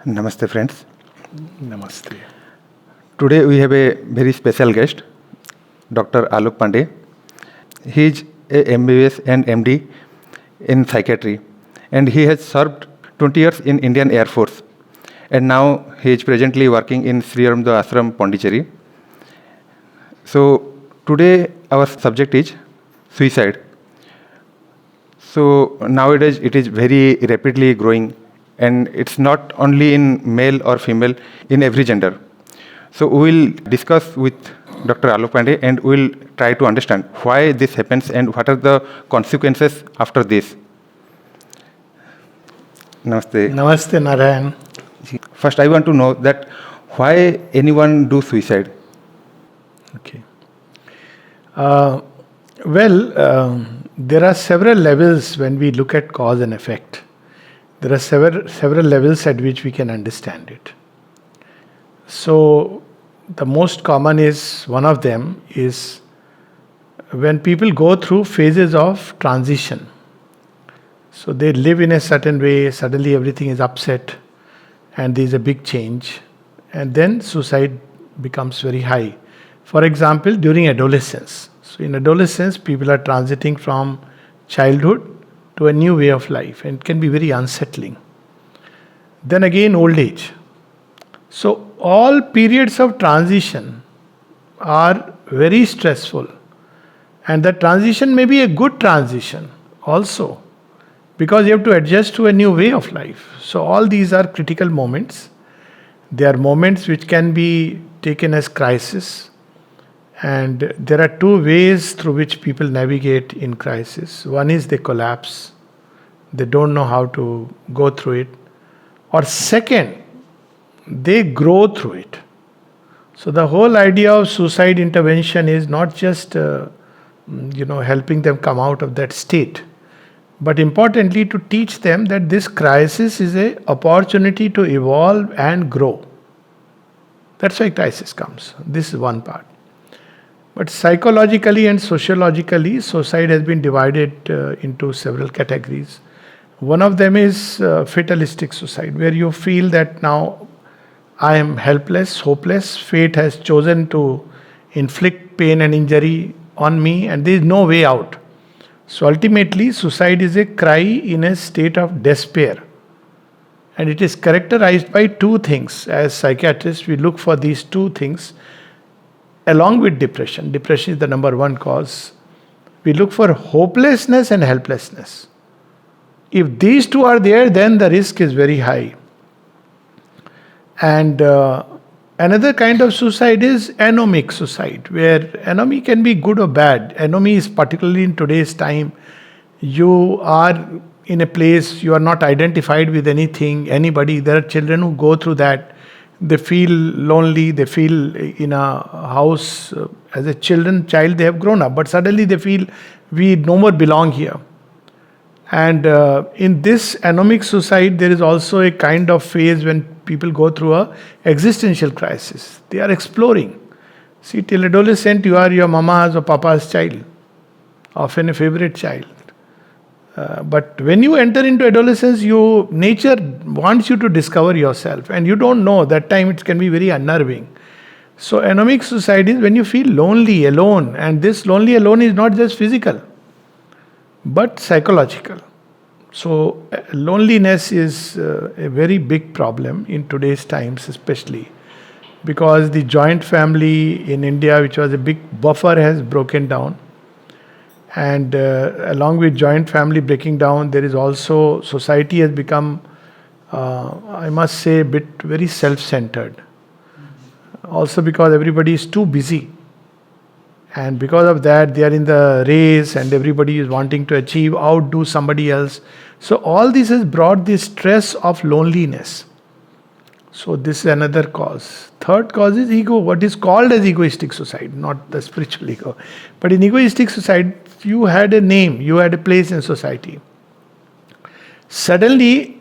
Namaste, friends. Namaste. Today we have a very special guest, Dr. Alok Pandey. He is a MBBS and MD in psychiatry, and he has served 20 years in Indian Air Force. And now he is presently working in Sri Aurobindo Ashram, Pondicherry. So today our subject is suicide. So nowadays it is very rapidly growing, and it's not only in male or female, in every gender. So we will discuss with Dr. Alok Pandey, and we will try to understand why this happens and what are the consequences after this. Namaste. Namaste, Narayan. First, I want to know that why anyone do suicide. Okay. There are several levels when we look at cause and effect. There are several levels at which we can understand it. So, the most common is, one of them is when people go through phases of transition. So, they live in a certain way, suddenly everything is upset, and there is a big change, and then suicide becomes very high. For example, during adolescence. So in adolescence, people are transiting from childhood to a new way of life, and it can be very unsettling. Then again, old age. So all periods of transition are very stressful, and the transition may be a good transition also, because you have to adjust to a new way of life. So all these are critical moments. They are moments which can be taken as crisis. And there are two ways through which people navigate in crisis. One is they collapse. They don't know how to go through it. Or second, they grow through it. So the whole idea of suicide intervention is not just helping them come out of that state, but importantly to teach them that this crisis is an opportunity to evolve and grow. That's why crisis comes. This is one part. But psychologically and sociologically, suicide has been divided into several categories. One of them is fatalistic suicide, where you feel that now I am helpless, hopeless, fate has chosen to inflict pain and injury on me, and there is no way out. So ultimately, suicide is a cry in a state of despair. And it is characterized by two things. As psychiatrists, we look for these two things along with depression. Depression is the number one cause. We look for hopelessness and helplessness. If these two are there, then the risk is very high. And another kind of suicide is anomic suicide, where anomy can be good or bad. Anomy is particularly in today's time. You are in a place, you are not identified with anything, anybody. There are children who go through that. They feel lonely, they feel in a house as a child they have grown up, but suddenly they feel we no more belong here. And in this anomic suicide, there is also a kind of phase when people go through a existential crisis. They are exploring. See, till adolescent, you are your mama's or papa's child, often a favorite child. But when you enter into adolescence, nature wants you to discover yourself, and you don't know. That time it can be very unnerving. So anomic suicide is when you feel lonely, alone, and this lonely alone is not just physical, but psychological. So loneliness is a very big problem in today's times, especially because the joint family in India, which was a big buffer, has broken down. And along with joint family breaking down, there is also society has become, I must say, a bit very self-centered. Also because everybody is too busy. And because of that, they are in the race and everybody is wanting to outdo somebody else. So all this has brought the stress of loneliness. So this is another cause. Third cause is ego, what is called as egoistic suicide, not the spiritual ego. But in egoistic suicide, you had a name, you had a place in society. Suddenly,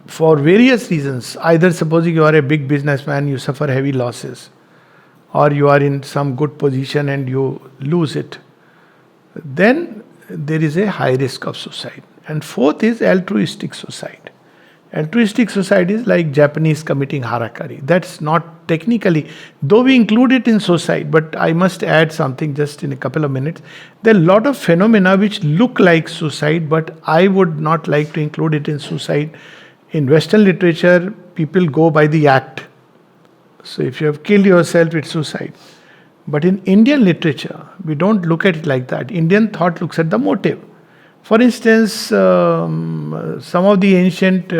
for various reasons, either supposing you are a big businessman, you suffer heavy losses, or you are in some good position and you lose it, then there is a high risk of suicide. And fourth is altruistic suicide, Altruistic suicide is like Japanese committing harakiri. That's not technically, though we include it in suicide, but I must add something just in a couple of minutes. There are a lot of phenomena which look like suicide, but I would not like to include it in suicide. In Western literature, people go by the act. So if you have killed yourself, it's suicide. But in Indian literature, we don't look at it like that. Indian thought looks at the motive. For instance, some of the ancient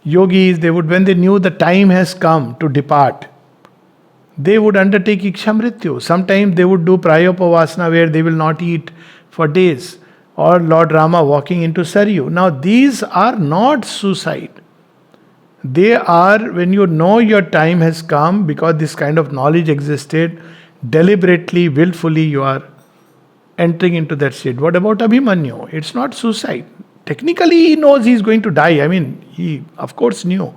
yogis, they would, when they knew the time has come to depart, they would undertake ikshamrityu. Sometimes they would do prayopavasana where they will not eat for days. Or Lord Rama walking into Saryu. Now these are not suicide. They are when you know your time has come, because this kind of knowledge existed, deliberately, willfully you are entering into that state. What about Abhimanyu? It's not suicide. Technically, he knows he is going to die. I mean, he of course knew.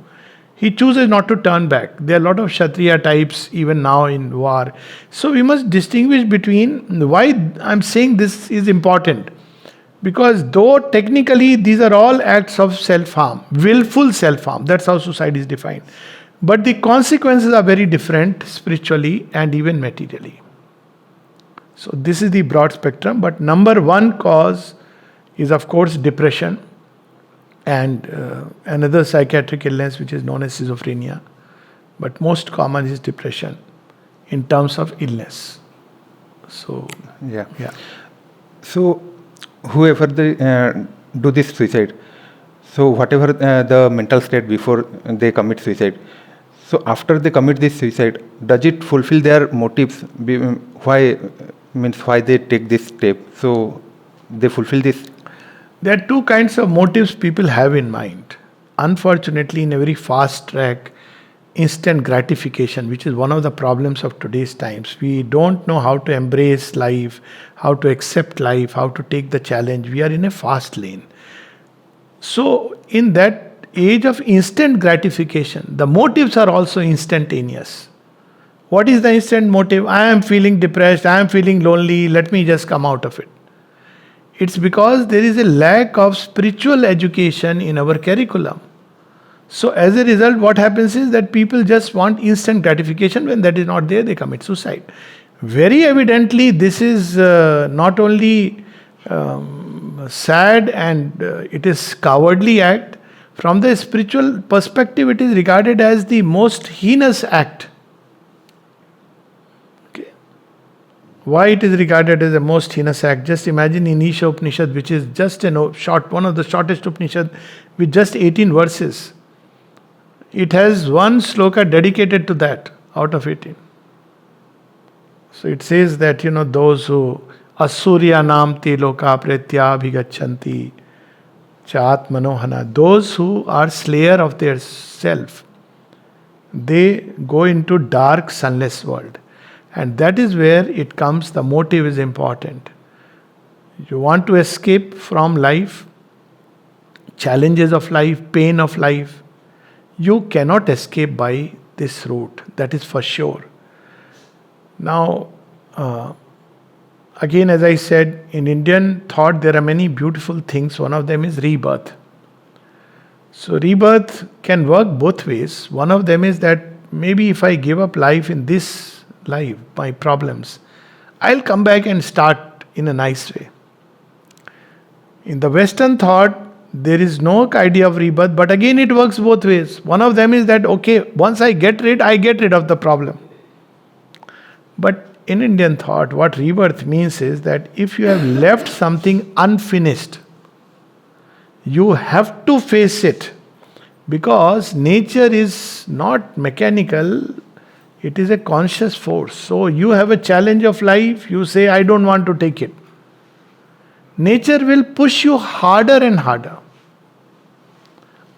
He chooses not to turn back. There are a lot of Kshatriya types even now in war. So we must distinguish between, why I'm saying this is important. Because though technically these are all acts of self-harm, willful self-harm, that's how suicide is defined. But the consequences are very different spiritually and even materially. So this is the broad spectrum, but number one cause is of course depression and another psychiatric illness which is known as schizophrenia. But most common is depression in terms of illness. So, yeah. So, whoever they do this suicide, so whatever the mental state before they commit suicide, so after they commit this suicide, does it fulfill their motives? Why they take this step? So they fulfill this. There are two kinds of motives people have in mind. Unfortunately, in a very fast track, instant gratification, which is one of the problems of today's times. We don't know how to embrace life, how to accept life, how to take the challenge. We are in a fast lane. So, in that age of instant gratification, the motives are also instantaneous. What is the instant motive? I am feeling depressed, I am feeling lonely, let me just come out of it. It's because there is a lack of spiritual education in our curriculum. So as a result, what happens is that people just want instant gratification. When that is not there, they commit suicide. Very evidently, this is not only sad and it is cowardly act. From the spiritual perspective, it is regarded as the most heinous act. Okay. Why it is regarded as the most heinous act? Just imagine in Isha Upanishad, which is just one of the shortest Upanishad with just 18 verses. It has one sloka dedicated to that out of 18. So it says that, those who asurya nam te loka pretya bhigachanti chat manohana, those who are slayer of their self, they go into dark, sunless world. And that is where it comes, the motive is important. You want to escape from life, challenges of life, pain of life. You cannot escape by this route, that is for sure. Now, again, as I said, in Indian thought, there are many beautiful things. One of them is rebirth. So, rebirth can work both ways. One of them is that maybe if I give up life in this life, my problems, I'll come back and start in a nice way. In the Western thought, there is no idea of rebirth, but again it works both ways. One of them is that, okay, once I get rid of the problem. But in Indian thought, what rebirth means is that if you have left something unfinished, you have to face it. Because nature is not mechanical, it is a conscious force. So you have a challenge of life, you say, I don't want to take it. Nature will push you harder and harder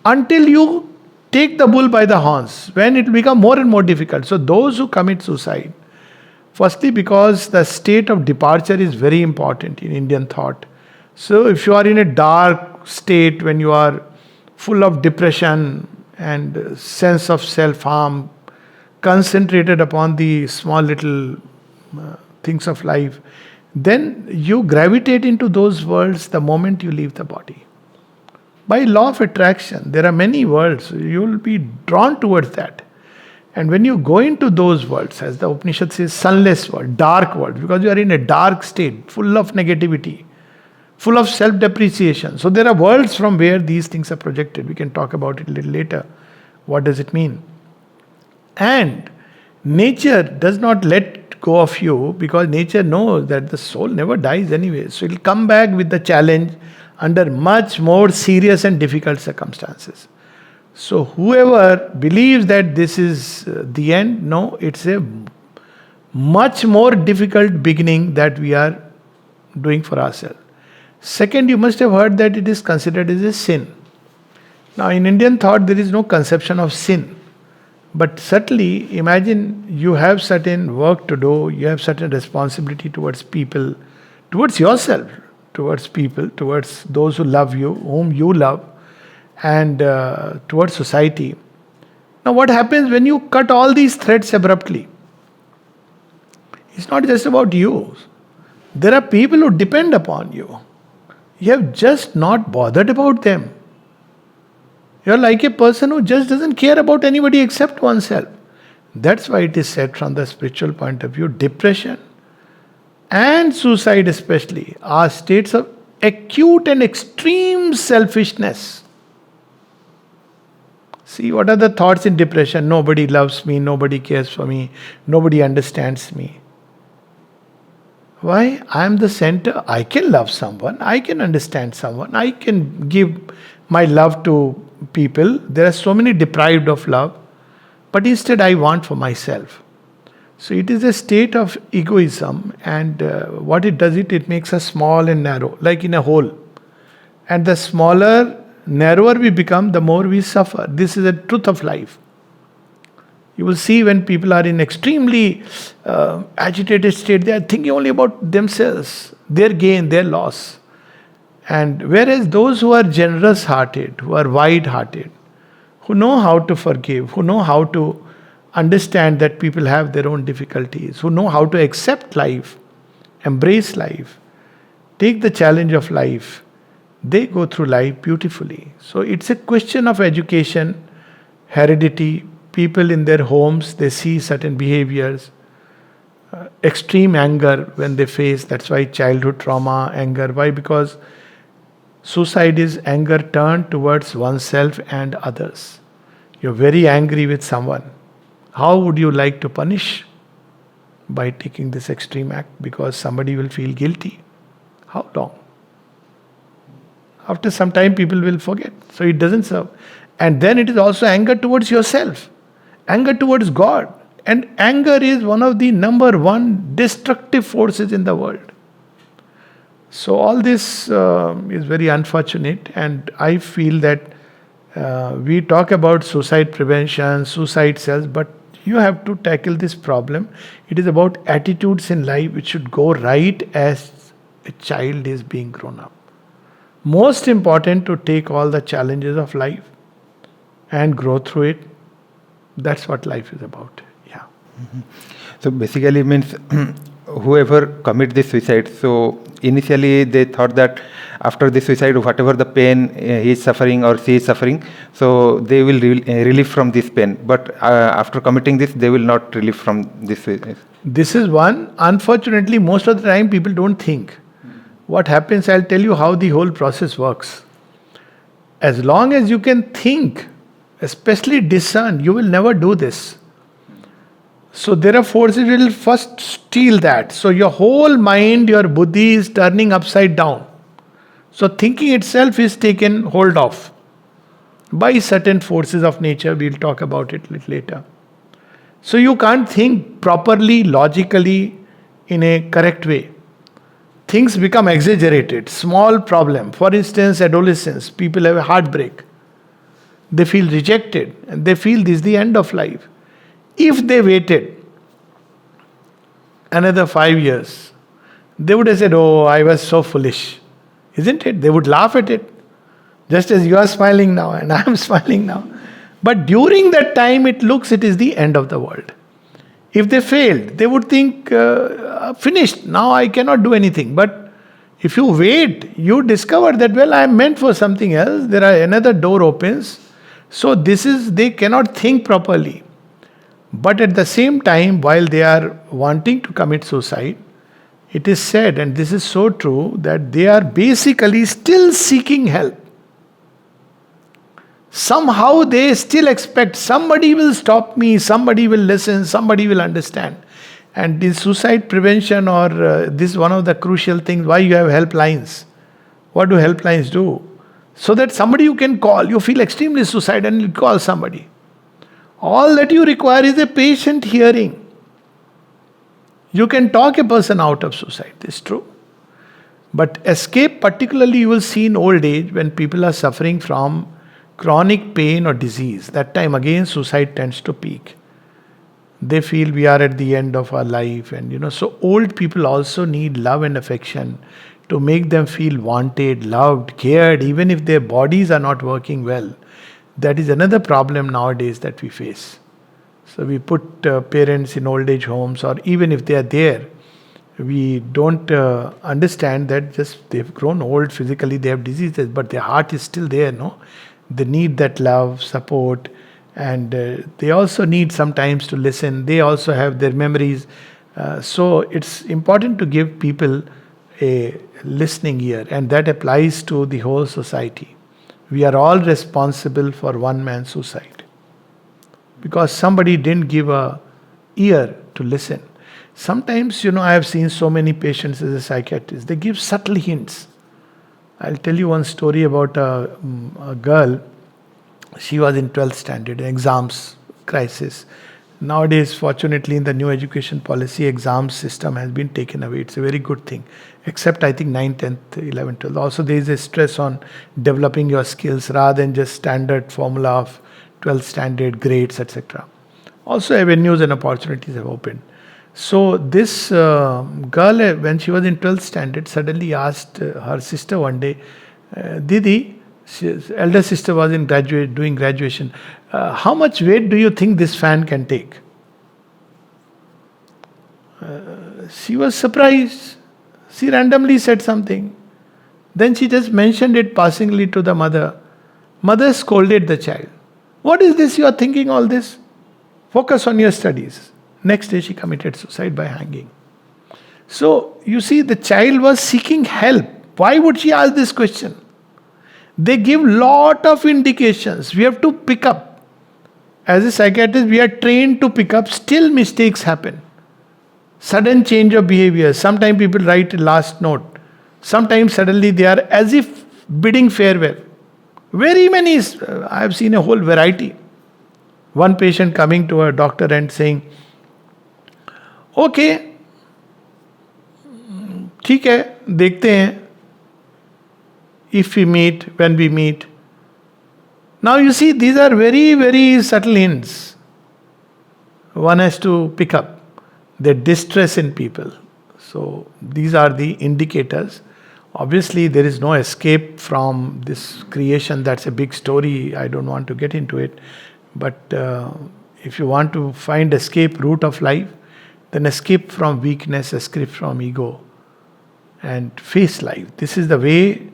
until you take the bull by the horns, when it will become more and more difficult. So those who commit suicide, firstly because the state of departure is very important in Indian thought. So if you are in a dark state, when you are full of depression and sense of self-harm, concentrated upon the small little things of life, then you gravitate into those worlds the moment you leave the body. By law of attraction, there are many worlds. You will be drawn towards that. And when you go into those worlds, as the Upanishad says, sunless world, dark world, because you are in a dark state, full of negativity, full of self-depreciation. So there are worlds from where these things are projected. We can talk about it a little later. What does it mean? And nature does not let go of you, because nature knows that the soul never dies anyway. So it will come back with the challenge under much more serious and difficult circumstances. So whoever believes that this is the end, no, it's a much more difficult beginning that we are doing for ourselves. Second, you must have heard that it is considered as a sin. Now in Indian thought there is no conception of sin. But certainly imagine you have certain work to do, you have certain responsibility towards people, towards yourself, towards people, towards those who love you, whom you love, and towards society. Now what happens when you cut all these threads abruptly? It's not just about you. There are people who depend upon you. You have just not bothered about them. You're like a person who just doesn't care about anybody except oneself. That's why it is said from the spiritual point of view, depression and suicide especially are states of acute and extreme selfishness. See, what are the thoughts in depression? Nobody loves me, nobody cares for me, nobody understands me. Why? I am the center. I can love someone, I can understand someone, I can give my love to people. There are so many deprived of love, but instead I want for myself. So it is a state of egoism, and what it does, it makes us small and narrow, like in a hole. And the smaller, narrower we become, the more we suffer. This is the truth of life. You will see when people are in extremely agitated state, they are thinking only about themselves, their gain, their loss. And whereas those who are generous-hearted, who are wide-hearted, who know how to forgive, who know how to understand that people have their own difficulties, who know how to accept life, embrace life, take the challenge of life, they go through life beautifully. So it's a question of education, heredity. People in their homes, they see certain behaviors, extreme anger when they face, that's why childhood trauma, anger. Why? Because suicide is anger turned towards oneself and others. You're very angry with someone. How would you like to punish? By taking this extreme act, because somebody will feel guilty. How long? After some time people will forget. So it doesn't serve. And then it is also anger towards yourself, anger towards God. And anger is one of the number one destructive forces in the world. So all this is very unfortunate, and I feel that we talk about suicide prevention, suicide cells, but you have to tackle this problem. It is about attitudes in life which should go right as a child is being grown up. Most important to take all the challenges of life and grow through it. That's what life is about. Yeah. Mm-hmm. So basically means whoever commit this suicide, so initially they thought that after the suicide, whatever the pain he is suffering or she is suffering, so they will relieve from this pain. But after committing this, they will not relieve from this suicide. This is one. Unfortunately, most of the time people don't think. What happens, I'll tell you how the whole process works. As long as you can think, especially discern, you will never do this. So there are forces which will first steal that. So your whole mind, your buddhi is turning upside down. So thinking itself is taken hold of by certain forces of nature. We'll talk about it a little later. So you can't think properly, logically, in a correct way. Things become exaggerated. Small problem. For instance, adolescents, people have a heartbreak. They feel rejected and they feel this is the end of life. If they waited another 5 years, they would have said, oh, I was so foolish. Isn't it? They would laugh at it. Just as you are smiling now and I am smiling now. But during that time, it is the end of the world. If they failed, they would think, finished, now I cannot do anything. But If you wait, you discover that, well, I am meant for something else. There are another door opens. So they cannot think properly. But at the same time, while they are wanting to commit suicide, it is said, and this is so true, that they are basically still seeking help. Somehow they still expect somebody will stop me, somebody will listen, somebody will understand. And this suicide prevention, or this is one of the crucial things, why you have helplines. What do helplines do? So that somebody you can call, you feel extremely suicidal and you call somebody. All that you require is a patient hearing. You can talk a person out of suicide, this is true. But escape, particularly you will see in old age, when people are suffering from chronic pain or disease, that time again suicide tends to peak. They feel we are at the end of our life, and so old people also need love and affection to make them feel wanted, loved, cared, even if their bodies are not working well. That is another problem nowadays that we face. So we put parents in old age homes, or even if they are there, we don't understand that just they've grown old physically, they have diseases, but their heart is still there, no? They need that love, support, and they also need sometimes to listen. They also have their memories. So it's important to give people a listening ear, and that applies to the whole society. We are all responsible for one man's suicide because somebody didn't give a ear to listen. Sometimes, I have seen so many patients as a psychiatrist, they give subtle hints. I'll tell you one story about a girl. She was in 12th standard, exams crisis. Nowadays, fortunately, in the new education policy, exam system has been taken away. It's a very good thing. Except, I think, 9th, 10th, 11th, 12th. Also, there is a stress on developing your skills rather than just standard formula of 12th standard grades, etc. Also, avenues and opportunities have opened. So, this girl, when she was in 12th standard, suddenly asked her sister one day, Didi, his elder sister was doing graduation, how much weight do you think this fan can take? She was surprised. She randomly said something. Then she just mentioned it passingly to the mother. Mother scolded the child. What is this you are thinking all this? Focus on your studies. Next day she committed suicide by hanging. So, you see, the child was seeking help. Why would she ask this question? They give lot of indications. We have to pick up. As a psychiatrist, we are trained to pick up. Still mistakes happen. Sudden change of behavior. Sometimes people write a last note. Sometimes suddenly they are as if bidding farewell. Very many, I have seen a whole variety. One patient coming to a doctor and saying, okay, ठीक है, देखते हैं. If we meet, when we meet. Now you see, these are very, very subtle hints. One has to pick up the distress in people. So these are the indicators. Obviously, there is no escape from this creation. That's a big story. I don't want to get into it. But if you want to find escape route of life, then escape from weakness, escape from ego, and face life. This is the way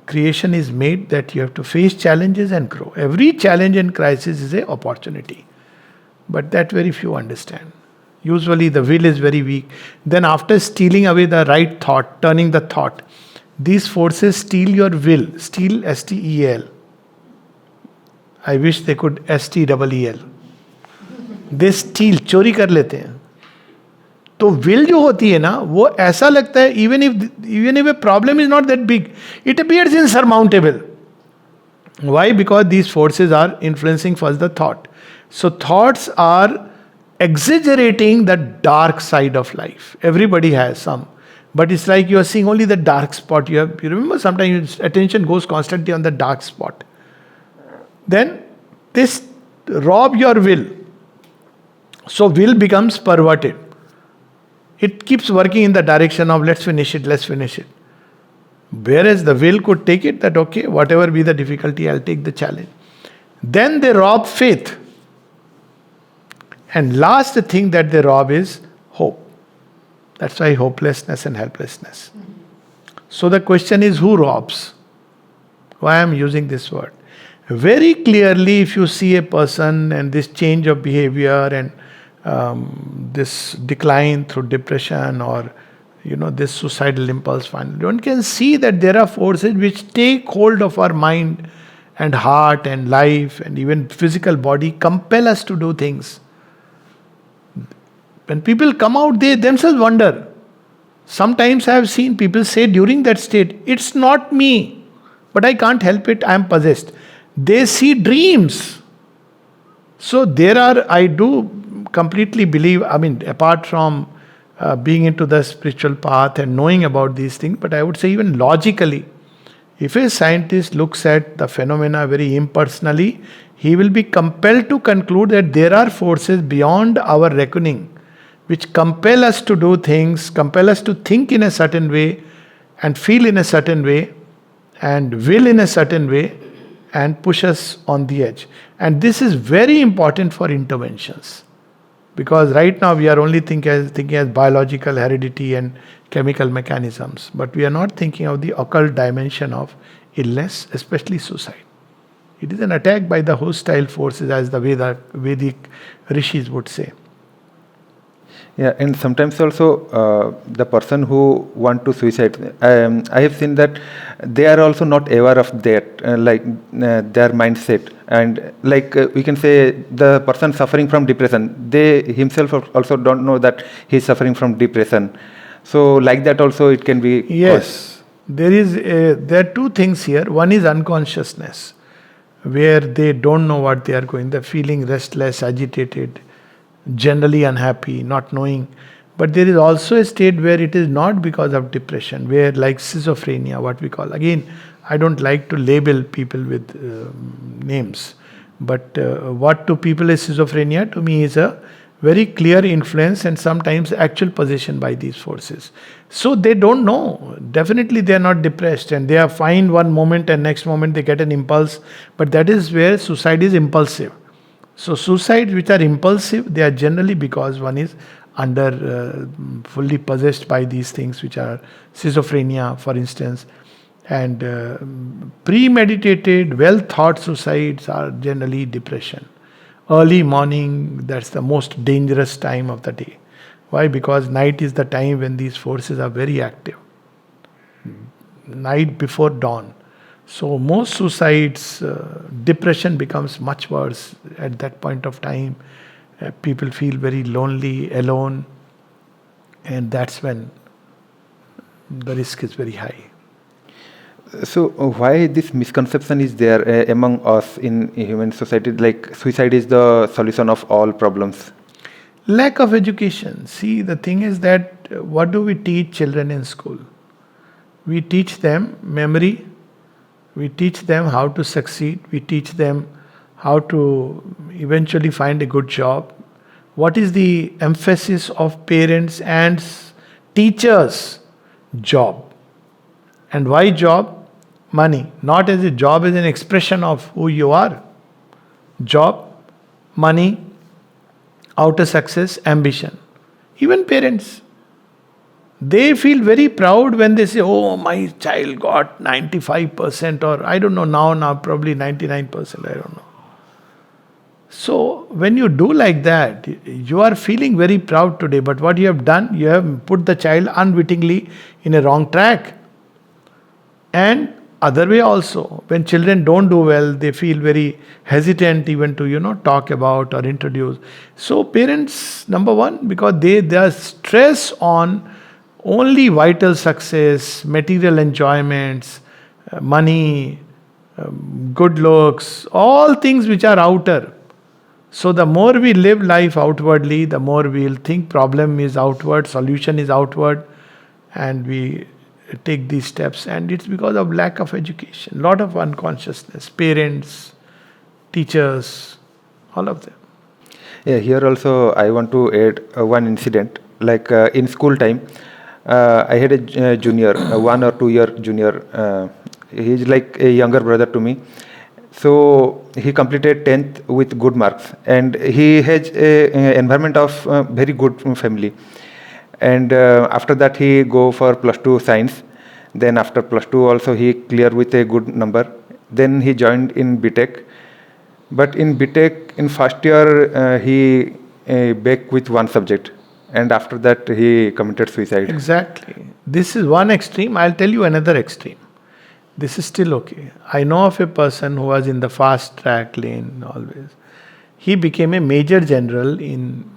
creation is made, that you have to face challenges and grow. Every challenge and crisis is an opportunity. But that very few understand. Usually the will is very weak. Then after stealing away the right thought, turning the thought, these forces steal your will. Steal, S-T-E-L. I wish they could S-T-E-E-L. They steal, चोरी कर लेते हैं. तो will जो होती है ना, वो ऐसा लगता है, even if a problem is not that big, it appears insurmountable. Why? Because these forces are influencing first the thought. So thoughts are exaggerating the dark side of life. Everybody has some. But it's like you are seeing only the dark spot. You remember sometimes your attention goes constantly on the dark spot. Then this rob your will. So will becomes perverted. It keeps working in the direction of let's finish it. Whereas the will could take it that okay, whatever be the difficulty, I'll take the challenge. Then they rob faith. And last thing that they rob is hope. That's why hopelessness and helplessness. So the question is, who robs? Why I am using this word? Very clearly, if you see a person and this change of behavior and this decline through depression or this suicidal impulse, finally, one can see that there are forces which take hold of our mind and heart and life and even physical body, compel us to do things. When people come out, they themselves wonder. Sometimes I have seen people say during that state, it's not me, but I can't help it, I am possessed. They see dreams. So I do completely believe, apart from being into the spiritual path and knowing about these things, but I would say even logically, if a scientist looks at the phenomena very impersonally, he will be compelled to conclude that there are forces beyond our reckoning which compel us to do things, compel us to think in a certain way and feel in a certain way and will in a certain way and push us on the edge. And this is very important for interventions. Because right now we are only thinking as biological heredity and chemical mechanisms, but we are not thinking of the occult dimension of illness, especially suicide. It is an attack by the hostile forces, as the Vedic rishis would say. Yeah, and sometimes also the person who want to suicide, I have seen that they are also not aware of that, their mindset, and we can say the person suffering from depression, they himself also don't know that he is suffering from depression. So like that also it can be. Yes, there are two things here. One is unconsciousness, where they don't know what they are going. They're feeling restless, agitated, generally unhappy, not knowing. But there is also a state where it is not because of depression, where like schizophrenia, what we call. Again, I don't like to label people with names. But what to people is schizophrenia, to me is a very clear influence and sometimes actual possession by these forces. So they don't know. Definitely they are not depressed and they are fine one moment and next moment they get an impulse. But that is where suicide is impulsive. So suicides which are impulsive, they are generally because one is fully possessed by these things which are schizophrenia, for instance. And premeditated, well thought suicides are generally depression. Early morning, that's the most dangerous time of the day. Why? Because night is the time when these forces are very active. Night before dawn. So most suicides, depression becomes much worse at that point of time. People feel very lonely, alone, and that's when the risk is very high. So why this misconception is there among us in human society, like suicide is the solution of all problems? Lack of education. See, the thing is that what do we teach children in school? We teach them memory, we teach them how to succeed, we teach them how to eventually find a good job. What is the emphasis of parents and teachers? Job. And why job? Money. Not as a job as an expression of who you are. Job, money, outer success, ambition. Even parents, they feel very proud when they say, oh, my child got 95% or I don't know, now probably 99%, I don't know. So when you do like that, you are feeling very proud today, but what you have done, you have put the child unwittingly in a wrong track. And other way also, when children don't do well, they feel very hesitant even to, talk about or introduce. So parents, number one, because they are stress on only vital success, material enjoyments, money, good looks, all things which are outer. So the more we live life outwardly, the more we'll think problem is outward, solution is outward, and we take these steps. And it's because of lack of education, lot of unconsciousness, parents, teachers, all of them. Yeah, here also I want to add one incident. Like in school time, I had a junior, 1 or 2 year junior. He's like a younger brother to me. So he completed 10th with good marks, and he has a environment of very good family. And after that he go for +2 science. Then after plus 2 also he cleared with a good number. Then he joined in BTech. But in BTech, in first year, he back with one subject. And after that, he committed suicide. Exactly. This is one extreme. I'll tell you another extreme. This is still okay. I know of a person who was in the fast track lane always. He became a major general in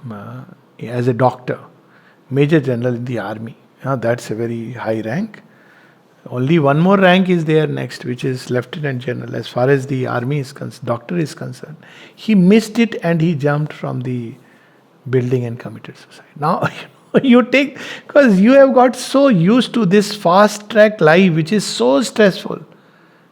as a doctor, major general in the army. Now that's a very high rank. Only one more rank is there next, which is lieutenant general. As far as the army is concerned, doctor is concerned, he missed it and he jumped from the building and committed suicide. Now you take, because you have got so used to this fast track life, which is so stressful.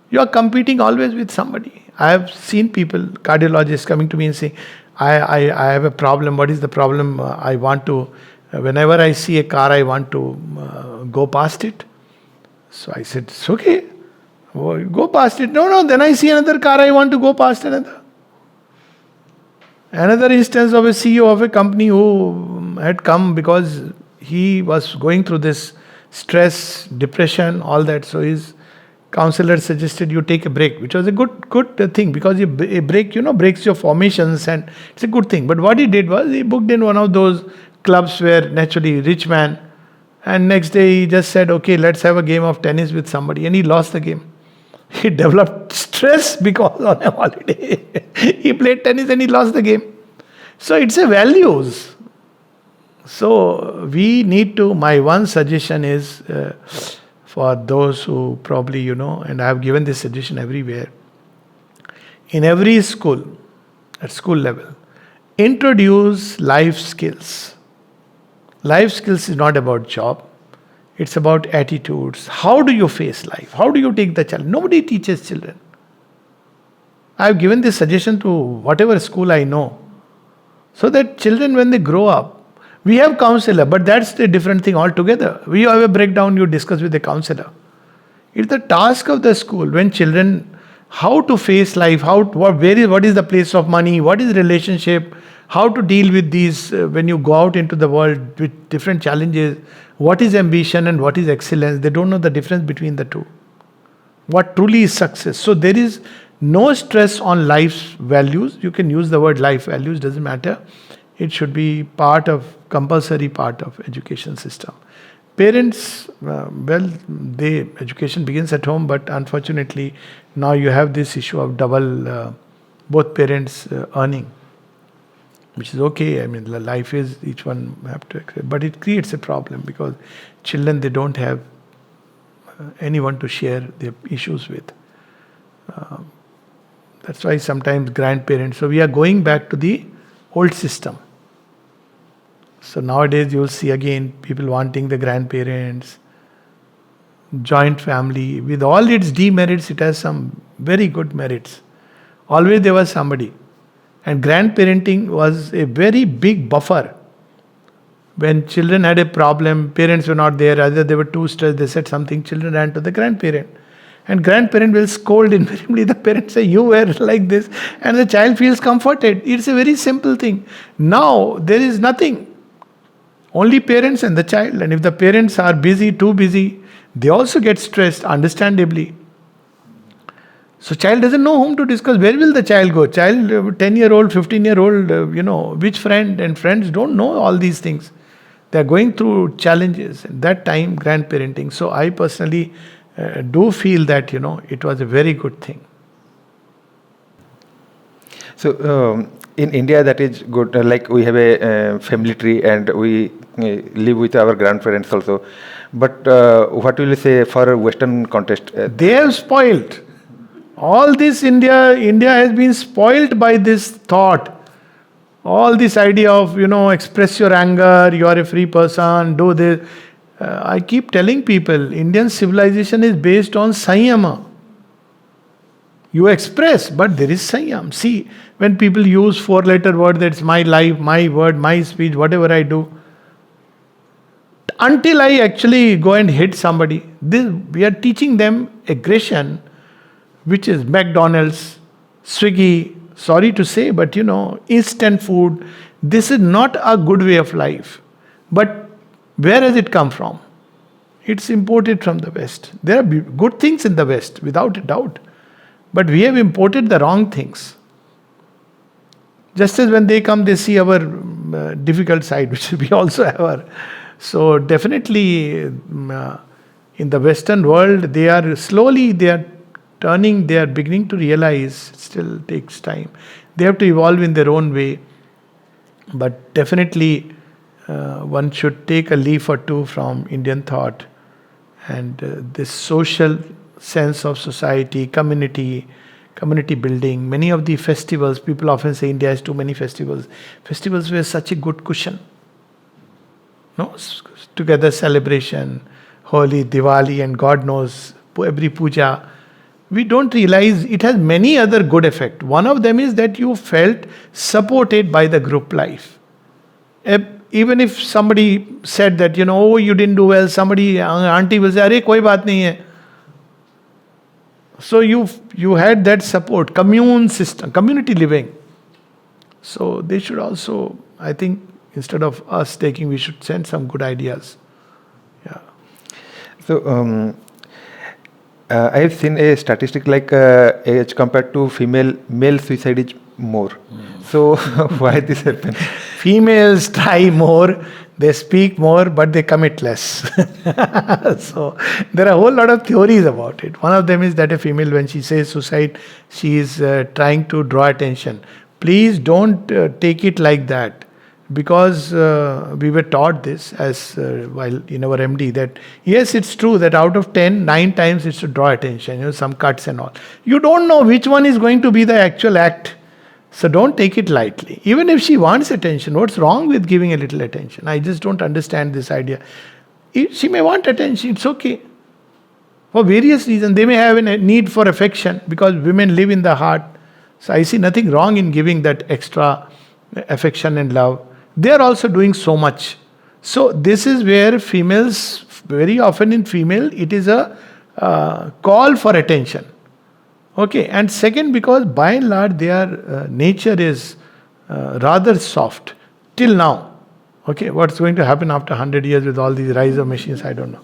You are competing always with somebody. I have seen people, cardiologists, coming to me and saying, I have a problem. What is the problem? I want to, whenever I see a car, I want to go past it. So I said, it's okay. Go past it. No, then I see another car, I want to go past another. Another instance of a CEO of a company who had come because he was going through this stress, depression, all that. So his counselor suggested you take a break, which was a good thing, because a break, breaks your formations and it's a good thing. But what he did was he booked in one of those clubs where naturally rich man, and next day he just said, okay, let's have a game of tennis with somebody, and he lost the game. He developed stress because on a holiday he played tennis and he lost the game. So it's a values. So we need to, my one suggestion is for those who probably, and I have given this suggestion everywhere, in every school, at school level, introduce life skills. Life skills is not about job. It's about attitudes. How do you face life? How do you take the challenge? Nobody teaches children. I have given this suggestion to whatever school I know. So that children, when they grow up, we have counselor, but that's a different thing altogether. We have a breakdown, you discuss with the counselor. It's the task of the school, when children, how to face life, what is the place of money, what is relationship, how to deal with these when you go out into the world with different challenges, what is ambition and what is excellence. They don't know the difference between the two. What truly is success. So there is no stress on life's values. You can use the word life values, doesn't matter. It should be compulsory part of education system. Parents, education begins at home, but unfortunately now you have this issue of double, both parents earning, which is okay. I mean, life is, each one have to accept, but it creates a problem because children, they don't have anyone to share their issues with. That's why sometimes grandparents, so we are going back to the old system. So nowadays you will see again people wanting the grandparents, joint family. With all its demerits, it has some very good merits. Always there was somebody. And grandparenting was a very big buffer. When children had a problem, parents were not there, either they were too stressed, they said something, children ran to the grandparent. And grandparent will scold invariably, the parents say, you were like this, and the child feels comforted. It's a very simple thing. Now, there is nothing. Only parents and the child. And if the parents are busy, too busy, they also get stressed, understandably. So child doesn't know whom to discuss. Where will the child go? Child, 10-year-old, 15-year-old, which friend? And friends don't know all these things. They are going through challenges. At that time, grandparenting. So I personally do feel that, it was a very good thing. So in India, that is good. Like we have a family tree and we live with our grandparents also. But what will you say for a Western context? They have spoiled. All this India has been spoiled by this thought. All this idea of, express your anger, you are a free person, do this. I keep telling people, Indian civilization is based on Sanyama. You express, but there is Sanyam. See, when people use 4-letter word, that's my life, my word, my speech, whatever I do. Until I actually go and hit somebody, we are teaching them aggression, which is McDonald's, Swiggy, sorry to say, but instant food. This is not a good way of life. But where has it come from? It's imported from the West. There are good things in the West, without a doubt. But we have imported the wrong things. Just as when they come, they see our difficult side, which we also have our. So definitely, in the Western world, they are turning, they are beginning to realize, it still takes time. They have to evolve in their own way. But definitely, one should take a leaf or two from Indian thought, and this social sense of society, community building. Many of the festivals, people often say India has too many festivals. Festivals were such a good cushion. No, together celebration, Holi, Diwali, and God knows every puja. We don't realize it has many other good effects. One of them is that you felt supported by the group life. Even if somebody said that, oh, you didn't do well, somebody, auntie will say, "Arey, koi baat nahi hai." So you had that support, commune system, community living. So they should also, I think, instead of us taking, we should send some good ideas. Yeah. So I have seen a statistic like age compared to female, male suicide is more. So why this happens? Females try more, they speak more, but they commit less. So there are a whole lot of theories about it. One of them is that a female, when she says suicide, she is trying to draw attention. Please don't take it like that. Because we were taught this as while in our MD, that yes, it's true that out of 10, 9 times it's to draw attention, some cuts and all. You don't know which one is going to be the actual act. So don't take it lightly. Even if she wants attention, what's wrong with giving a little attention? I just don't understand this idea. She may want attention, it's okay. For various reasons, they may have a need for affection because women live in the heart. So I see nothing wrong in giving that extra affection and love. They are also doing so much. So this is where females, very often in female, it is a call for attention. Okay, and second, because by and large their nature is rather soft till now. Okay, what's going to happen after 100 years with all these rise of machines, I don't know.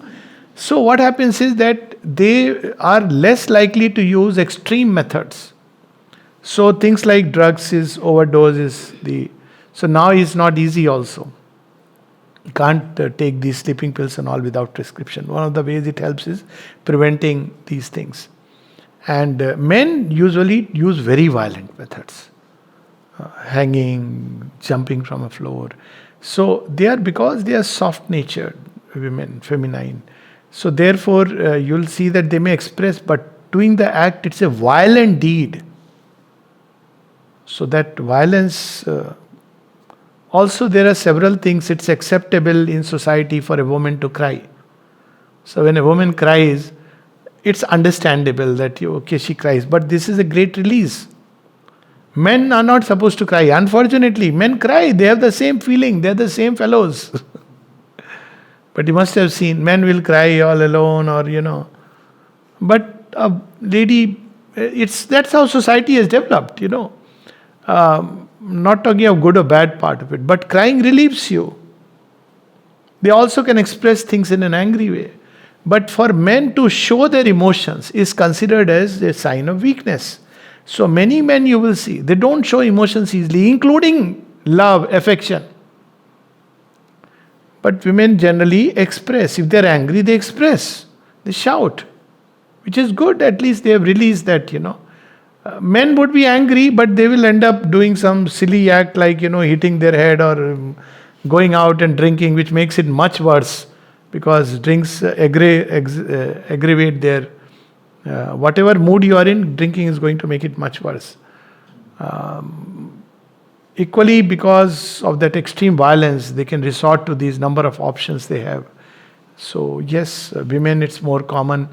So what happens is that they are less likely to use extreme methods. So things like drugs is overdose is the. So now it's not easy also. You can't take these sleeping pills and all without prescription. One of the ways it helps is preventing these things. And men usually use very violent methods. Hanging, jumping from a floor. So because they are soft-natured women, feminine. So therefore you'll see that they may express, but doing the act, it's a violent deed. So that violence... Also, there are several things. It's acceptable in society for a woman to cry. So when a woman cries, it's understandable that she cries. But this is a great release. Men are not supposed to cry. Unfortunately, men cry. They have the same feeling. They're the same fellows. But you must have seen, men will cry all alone or. But a lady, that's how society has developed, Not talking of good or bad part of it, but crying relieves you. They also can express things in an angry way. But for men to show their emotions is considered as a sign of weakness. So many men you will see, they don't show emotions easily, including love, affection. But women generally express. If they're angry, they express. They shout. Which is good, at least they have released that, Men would be angry, but they will end up doing some silly act like, hitting their head or going out and drinking, which makes it much worse because drinks aggravate their... whatever mood you are in, drinking is going to make it much worse. Equally, because of that extreme violence, they can resort to these number of options they have. So yes, women, it's more common.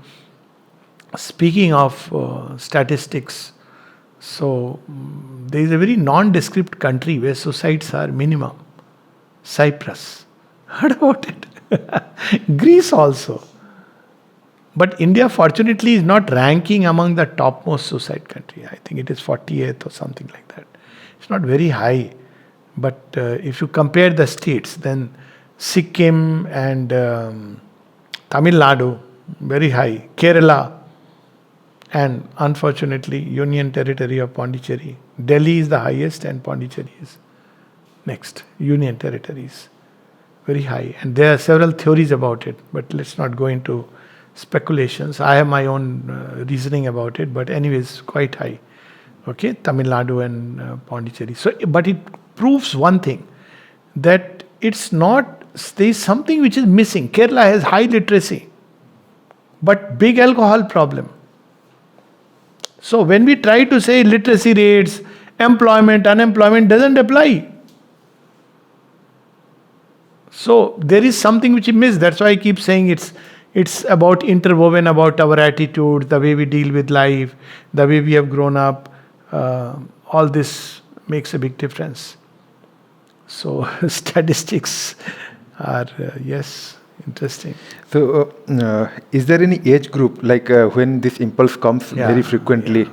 Speaking of statistics, so there is a very nondescript country where suicides are minimum. Cyprus. Heard about it? Greece also. But India, fortunately, is not ranking among the topmost suicide country. I think it is 48th or something like that. It's not very high. But if you compare the states, then Sikkim and Tamil Nadu, very high. Kerala, and unfortunately, Union Territory of Pondicherry. Delhi is the highest, and Pondicherry is next. Union Territories, very high. And there are several theories about it, but let's not go into speculations. I have my own reasoning about it, but anyways, quite high. Okay, Tamil Nadu and Pondicherry. So, but it proves one thing, that it's not, there's something which is missing. Kerala has high literacy, but big alcohol problem. So when we try to say literacy rates, employment, unemployment, doesn't apply. So there is something which we miss. That's why I keep saying it's about interwoven about our attitude, the way we deal with life, the way we have grown up. All this makes a big difference. So statistics are yes, interesting. So, is there any age group like when this impulse comes very frequently?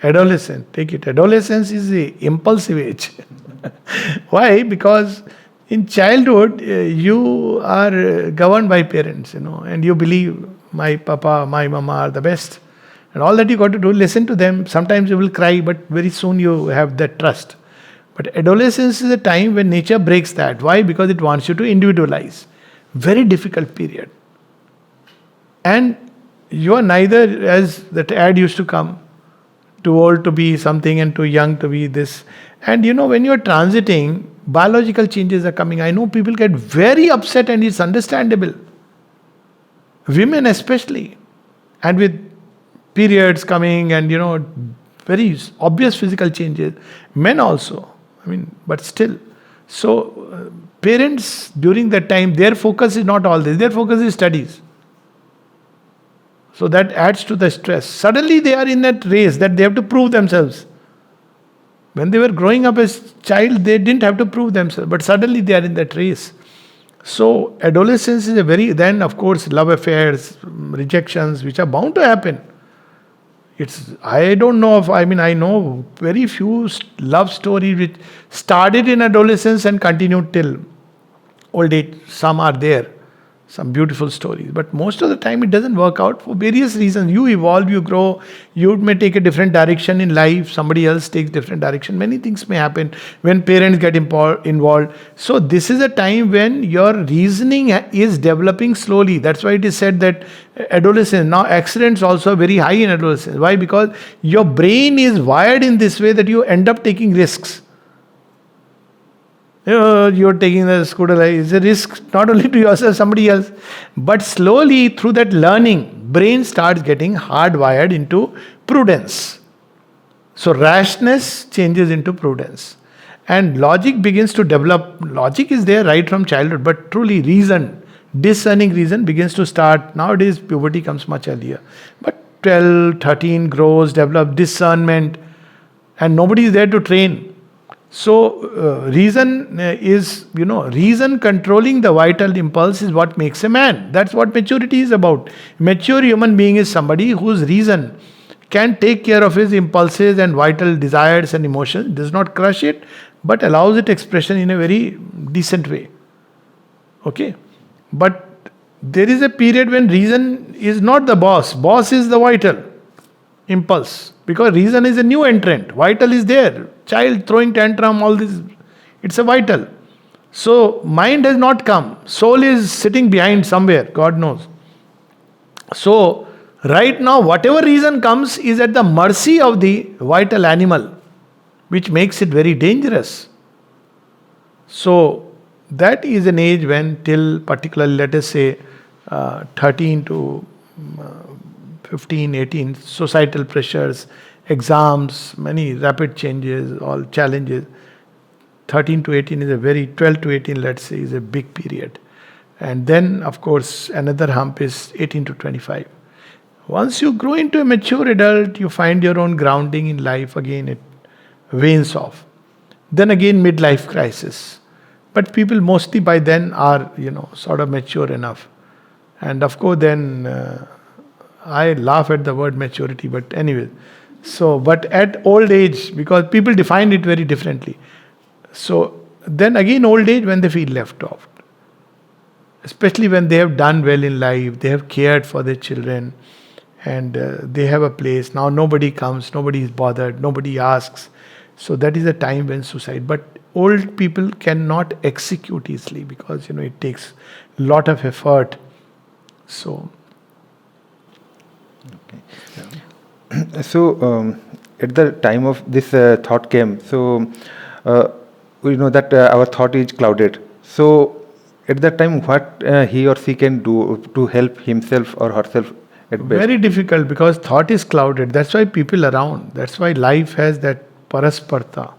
Adolescent, take it. Adolescence is the impulsive age. Why? Because in childhood, you are governed by parents, and you believe my papa, my mama are the best. And all that you got to do, listen to them. Sometimes you will cry, but very soon you have that trust. But adolescence is a time when nature breaks that. Why? Because it wants you to individualize. Very difficult period. And you are neither, as that ad used to come, too old to be something and too young to be this. And when you are transiting, biological changes are coming. I know people get very upset, and it's understandable. Women especially. And with periods coming and, very obvious physical changes. Men also. But still. So, parents during that time, their focus is not all this. Their focus is studies. So that adds to the stress. Suddenly they are in that race that they have to prove themselves. When they were growing up as child, they didn't have to prove themselves. But suddenly they are in that race. So adolescence is then of course love affairs, rejections, which are bound to happen. I know very few love stories which started in adolescence and continued till old age. Some are there, some beautiful stories. But most of the time it doesn't work out for various reasons. You evolve, you grow, you may take a different direction in life, somebody else takes different direction. Many things may happen when parents get involved. So this is a time when your reasoning is developing slowly. That's why it is said that adolescence, now accidents also are very high in adolescence. Why? Because your brain is wired in this way that you end up taking risks. You're taking the scooter, it's a risk not only to yourself, somebody else. But slowly through that learning, brain starts getting hardwired into prudence. So rashness changes into prudence. And logic begins to develop. Logic is there right from childhood, but truly reason, discerning reason begins to start. Nowadays puberty comes much earlier. But 12, 13 grows, develop discernment, and nobody is there to train. So, reason is, reason controlling the vital impulse is what makes a man. That's what maturity is about. Mature human being is somebody whose reason can take care of his impulses and vital desires and emotions, does not crush it, but allows it expression in a very decent way. Okay? But there is a period when reason is not the boss. Boss is the vital impulse. Because reason is a new entrant. Vital is there. Child throwing tantrum, all this. It's a vital. So, mind has not come. Soul is sitting behind somewhere. God knows. So, right now, whatever reason comes is at the mercy of the vital animal, which makes it very dangerous. So, that is an age when till particularly, let us say, 13 to 15, 18, societal pressures, exams, many rapid changes, all challenges. 13 to 18 is 12 to 18, let's say, is a big period. And then, of course, another hump is 18 to 25. Once you grow into a mature adult, you find your own grounding in life, again it wanes off. Then again, midlife crisis. But people mostly by then are, sort of mature enough. And of course, then I laugh at the word maturity, but anyway. So, but at old age, because people define it very differently. So, then again, old age when they feel left off. especially when they have done well in life, they have cared for their children, and they have a place. Now nobody comes, nobody is bothered, nobody asks. So that is a time when suicide. But old people cannot execute easily because it takes a lot of effort. So So, at the time of this thought came, so we know that our thought is clouded. So, at that time, what he or she can do to help himself or herself at best? very difficult because thought is clouded. That's why people around. That's why life has that parasparta.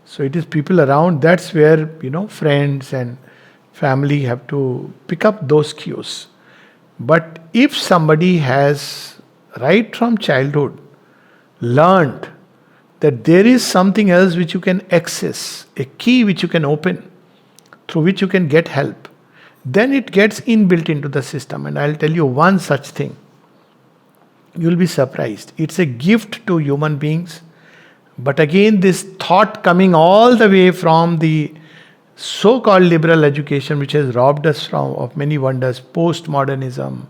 So it is people around. That's where friends and family have to pick up those cues. But if somebody has right from childhood learned that there is something else which you can access, a key which you can open, through which you can get help, then it gets inbuilt into the system. And I'll tell you one such thing. You'll be surprised. It's a gift to human beings. But again, this thought coming all the way from the so-called liberal education, which has robbed us of many wonders, postmodernism,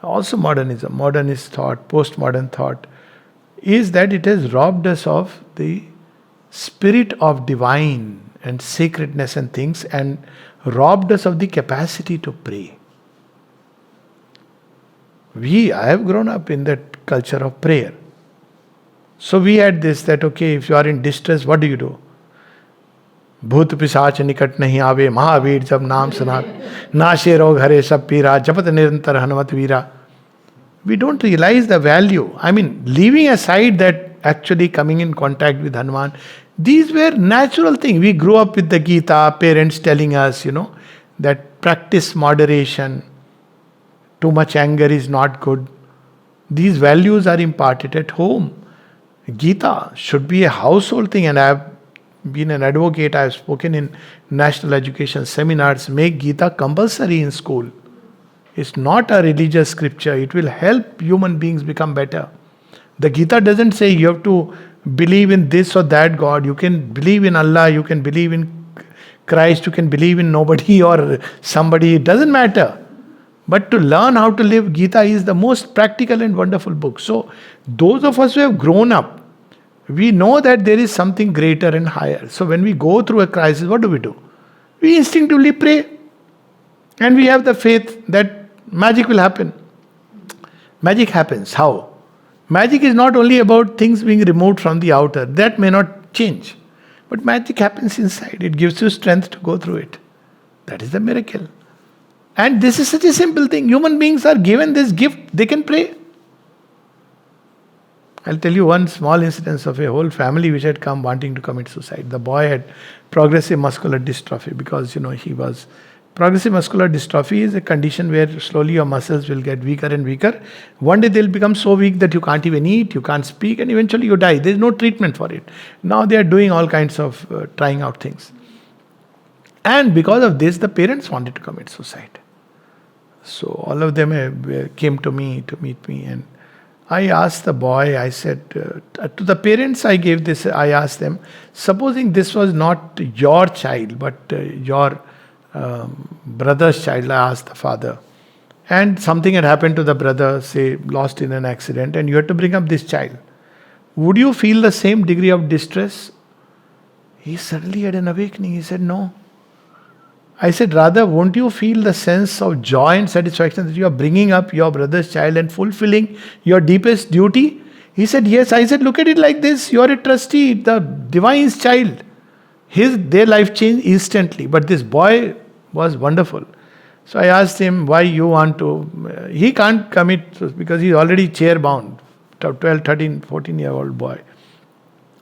also modernism, modernist thought, postmodern thought, is that it has robbed us of the spirit of divine and sacredness and things, and robbed us of the capacity to pray. I have grown up in that culture of prayer. So we had this, that okay, if you are in distress, what do? भूत पिशाच निकट नहीं आवे, महावीर जब नाम सुना, नाशे रोग हरे सब पीरा, जपत निरंतर हनुमत वीरा. We don't realize the value. I mean, leaving aside that actually coming in contact with Hanuman, these were natural things. We grew up with the Gita, parents telling us, that practice moderation, too much anger is not good. These values are imparted at home. Gita should be a household thing, and I have been an advocate. I have spoken in national education seminars. Make Gita compulsory in school. It's not a religious scripture. It will help human beings become better. The Gita doesn't say you have to believe in this or that God. You can believe in Allah, you can believe in Christ, you can believe in nobody or somebody. It doesn't matter. But to learn how to live, Gita is the most practical and wonderful book. So those of us who have grown up, we know that there is something greater and higher. So when we go through a crisis, what do? We instinctively pray. And we have the faith that magic will happen. Magic happens. How? Magic is not only about things being removed from the outer. That may not change. But magic happens inside. It gives you strength to go through it. That is the miracle. And this is such a simple thing. Human beings are given this gift. They can pray. I'll tell you one small instance of a whole family which had come wanting to commit suicide. The boy had progressive muscular dystrophy because, he was... Progressive muscular dystrophy is a condition where slowly your muscles will get weaker and weaker. One day they'll become so weak that you can't even eat, you can't speak, and eventually you die. There's no treatment for it. Now they are doing all kinds of trying out things. And because of this, the parents wanted to commit suicide. So all of them came to me to meet me, and I asked the boy, I said, to the parents I gave this, I asked them, supposing this was not your child, but your brother's child, I asked the father, and something had happened to the brother, say lost in an accident, and you had to bring up this child, would you feel the same degree of distress? He suddenly had an awakening. He said, no. I said, rather, won't you feel the sense of joy and satisfaction that you are bringing up your brother's child and fulfilling your deepest duty? He said, yes. I said, look at it like this. You are a trustee, the divine's child. Their life changed instantly. But this boy was wonderful. So I asked him, why you want to... He can't commit because he's already chair-bound. 12, 13, 14-year-old boy.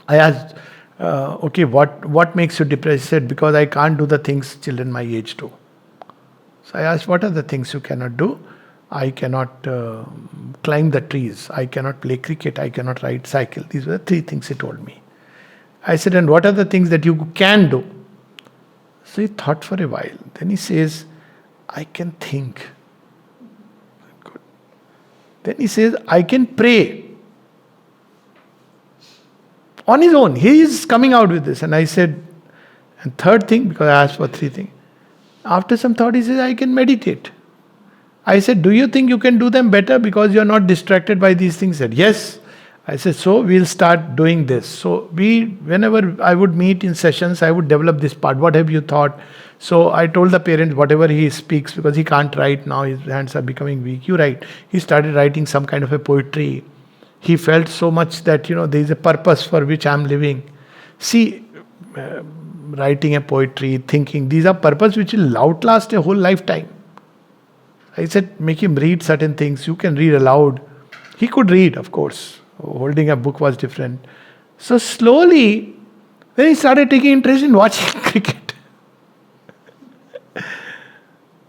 I asked, okay, what makes you depressed? He said, because I can't do the things children my age do. So I asked, what are the things you cannot do? I cannot climb the trees. I cannot play cricket. I cannot ride cycle. These were the 3 things he told me. I said, and what are the things that you can do? So he thought for a while. Then he says, I can think. Good. Then he says, I can pray. On his own. He is coming out with this. And I said, and third thing, because I asked for 3 things. After some thought, he says, I can meditate. I said, do you think you can do them better because you are not distracted by these things? He said, yes. I said, so we'll start doing this. So whenever I would meet in sessions, I would develop this part. What have you thought? So I told the parents, whatever he speaks, because he can't write now, his hands are becoming weak. You write. He started writing some kind of a poetry. He felt so much that, there is a purpose for which I'm living. See, writing a poetry, thinking, these are purposes which will outlast a whole lifetime. I said, make him read certain things. You can read aloud. He could read, of course. Holding a book was different. So slowly, then he started taking interest in watching cricket.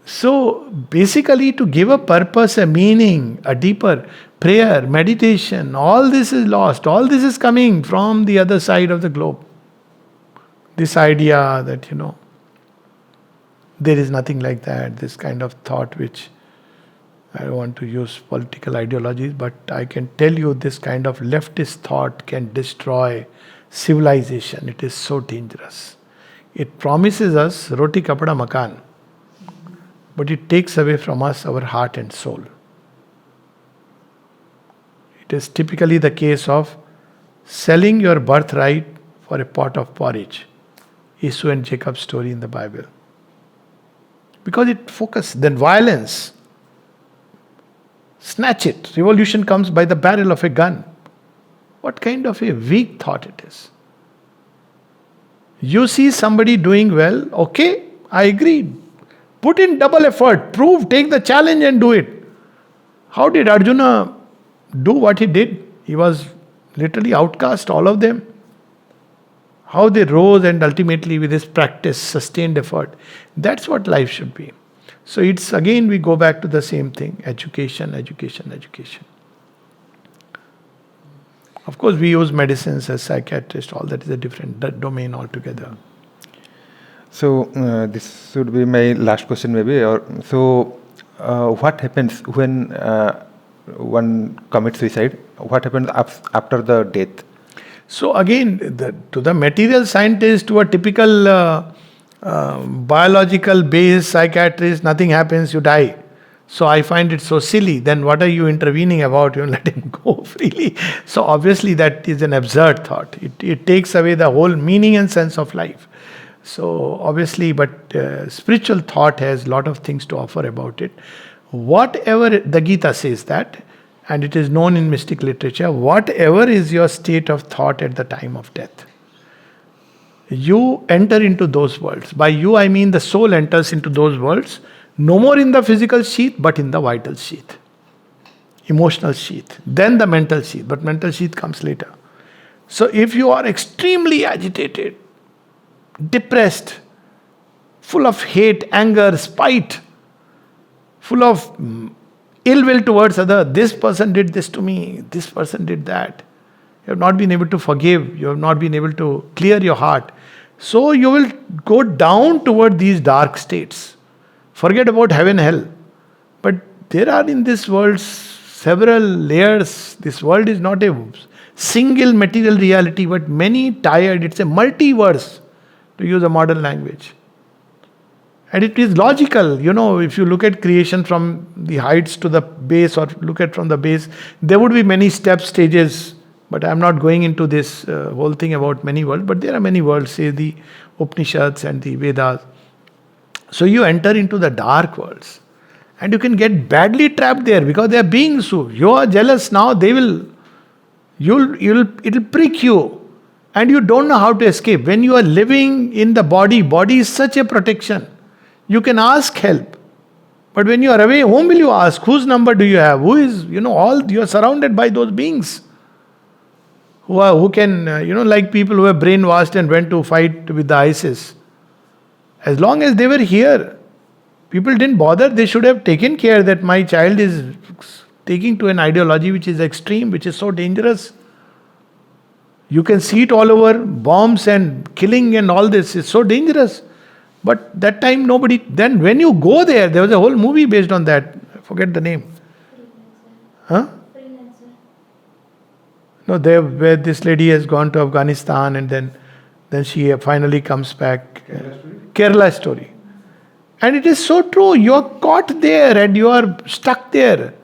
So basically, to give a purpose, a meaning, a deeper prayer, meditation, all this is lost. All this is coming from the other side of the globe. This idea that, there is nothing like that, this kind of thought which, I don't want to use political ideologies, but I can tell you this kind of leftist thought can destroy civilization. It is so dangerous. It promises us roti kapda makan, but it takes away from us our heart and soul. It is typically the case of selling your birthright for a pot of porridge. Esau and Jacob's story in the Bible. Because it focuses, then violence. Snatch it. Revolution comes by the barrel of a gun. What kind of a weak thought it is. You see somebody doing well, okay, I agree. Put in double effort, prove, take the challenge and do it. How did Arjuna do what he did? He was literally outcast, all of them. How they rose and ultimately with his practice, sustained effort. That's what life should be. So it's again we go back to the same thing. Education, education, education. Of course we use medicines as psychiatrists, all that is a different domain altogether. So this should be my last question maybe. What happens when one commits suicide? What happens after the death? So again, to the material scientist, to a typical biological based psychiatrist, nothing happens, you die. So I find it so silly. Then what are you intervening about? You let him go freely. So obviously that is an absurd thought. It takes away the whole meaning and sense of life. So obviously, but spiritual thought has a lot of things to offer about it. Whatever, the Gita says that, and it is known in mystic literature, whatever is your state of thought at the time of death, you enter into those worlds. By you, I mean the soul enters into those worlds, no more in the physical sheath, but in the vital sheath, emotional sheath, then the mental sheath, but mental sheath comes later. So if you are extremely agitated, depressed, full of hate, anger, spite, full of ill will towards other, this person did this to me, this person did that. You have not been able to forgive, you have not been able to clear your heart. So you will go down toward these dark states. Forget about heaven, hell. But there are in this world several layers. This world is not a single material reality, but many tired. It's a multiverse, to use a modern language. And it is logical. If you look at creation from the heights to the base, or look at from the base, there would be many steps, stages. But I am not going into this whole thing about many worlds. But there are many worlds, say the Upanishads and the Vedas. So you enter into the dark worlds. And you can get badly trapped there because they are beings who, you are jealous now, it'll prick you. And you don't know how to escape. When you are living in the body is such a protection. You can ask help. But when you are away, whom will you ask? Whose number do you have? Who is, you are surrounded by those beings. Who can, like people who have brainwashed and went to fight with the ISIS. As long as they were here, people didn't bother. They should have taken care that my child is taking to an ideology which is extreme, which is so dangerous. You can see it all over, bombs and killing and all this is so dangerous. But that time nobody, then when you go there was a whole movie based on that. I forget the name. Huh? No, where this lady has gone to Afghanistan and then she finally comes back. Kerala story. And it is so true. You are caught there and you are stuck there.